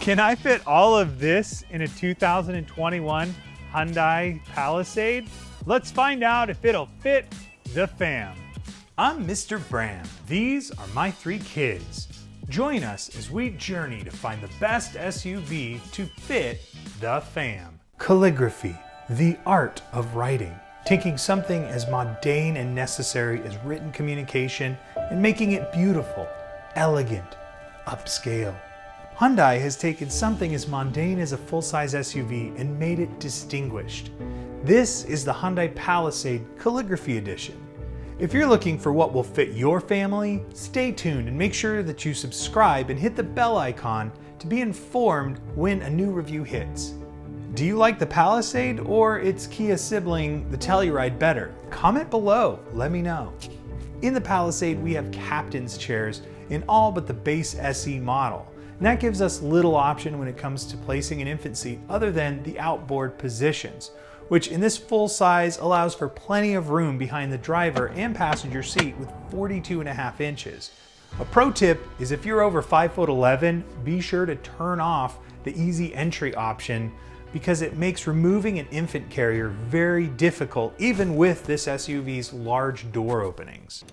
Can I fit all of this in a 2021 Hyundai Palisade? Let's find out if it'll fit the fam. I'm Mr. Bram. These are my 3 kids. Join us as we journey to find the best SUV to fit the fam. Calligraphy, the art of writing. Taking something as mundane and necessary as written communication and making it beautiful, elegant, upscale. Hyundai has taken something as mundane as a full-size SUV and made it distinguished. This is the Hyundai Palisade Calligraphy Edition. If you're looking for what will fit your family, stay tuned and make sure that you subscribe and hit the bell icon to be informed when a new review hits. Do you like the Palisade or its Kia sibling, the Telluride, better? Comment below, let me know. In the Palisade, we have captain's chairs in all but the base SE model. And that gives us little option when it comes to placing an infant seat other than the outboard positions, which in this full size allows for plenty of room behind the driver and passenger seat with 42.5 inches. A pro tip is if you're over 5'11", be sure to turn off the easy entry option because it makes removing an infant carrier very difficult even with this SUV's large door openings.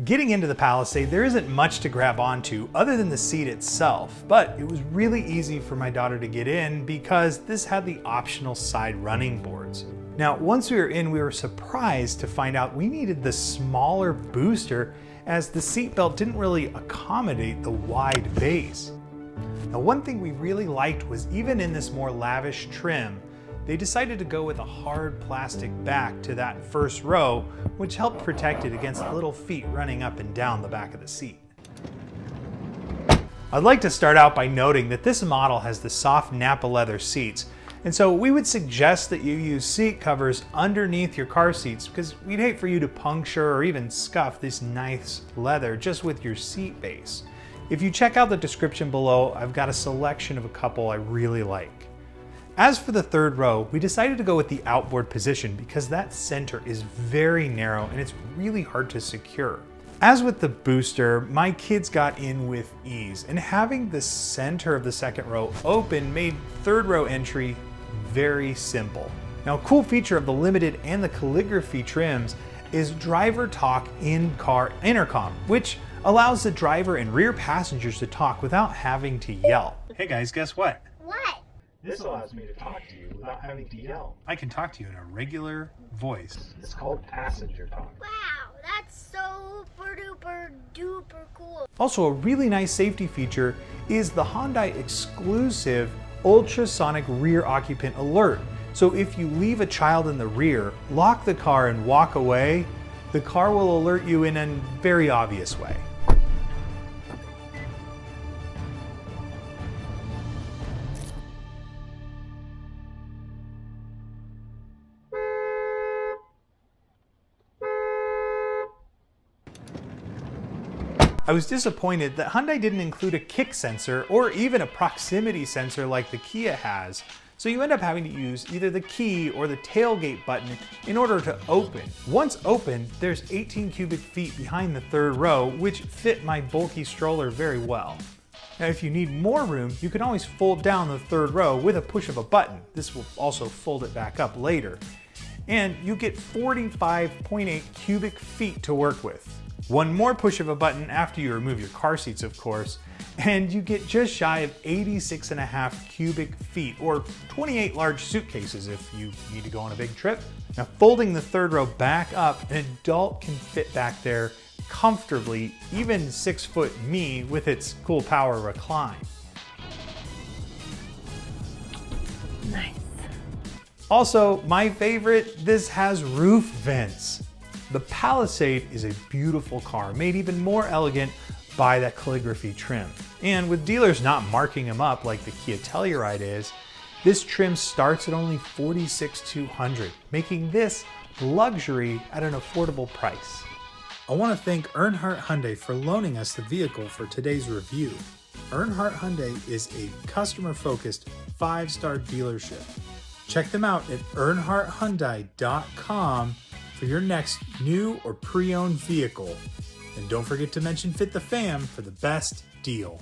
Getting into the Palisade, there isn't much to grab onto other than the seat itself, but it was really easy for my daughter to get in because this had the optional side running boards. Now, once we were in, we were surprised to find out we needed the smaller booster as the seatbelt didn't really accommodate the wide base. Now, one thing we really liked was even in this more lavish trim, they decided to go with a hard plastic back to that first row, which helped protect it against little feet running up and down the back of the seat. I'd like to start out by noting that this model has the soft Napa leather seats, and so we would suggest that you use seat covers underneath your car seats because we'd hate for you to puncture or even scuff this nice leather just with your seat base. If you check out the description below, I've got a selection of a couple I really like. As for the third row, we decided to go with the outboard position because that center is very narrow and it's really hard to secure. As with the booster, my kids got in with ease, and having the center of the second row open made third row entry very simple. Now, a cool feature of the limited and the calligraphy trims is driver talk in-car intercom, which allows the driver and rear passengers to talk without having to yell. Hey guys, guess what? What? This allows me to talk to you without having to yell. I can talk to you in a regular voice. It's called passenger talk. Wow, that's super duper duper cool. Also, a really nice safety feature is the Hyundai exclusive Ultrasonic rear occupant alert. So if you leave a child in the rear, lock the car and walk away, the car will alert you in a very obvious way. I was disappointed that Hyundai didn't include a kick sensor or even a proximity sensor like the Kia has, so you end up having to use either the key or the tailgate button in order to open. Once open, there's 18 cubic feet behind the third row, which fit my bulky stroller very well. Now, if you need more room, you can always fold down the third row with a push of a button. This will also fold it back up later. And you get 45.8 cubic feet to work with. One more push of a button after you remove your car seats, of course, and you get just shy of 86.5 cubic feet, or 28 large suitcases if you need to go on a big trip. Now, folding the third row back up, an adult can fit back there comfortably, even 6-foot me with its cool power recline. Nice. Also, my favorite, this has roof vents. The Palisade is a beautiful car, made even more elegant by that calligraphy trim. And with dealers not marking them up like the Kia Telluride is, this trim starts at only $46,200, making this luxury at an affordable price. I want to thank Earnhardt Hyundai for loaning us the vehicle for today's review. Earnhardt Hyundai is a customer-focused 5-star dealership. Check them out at earnhardthyundai.com for your next new or pre-owned vehicle. And don't forget to mention Fit the Fam for the best deal.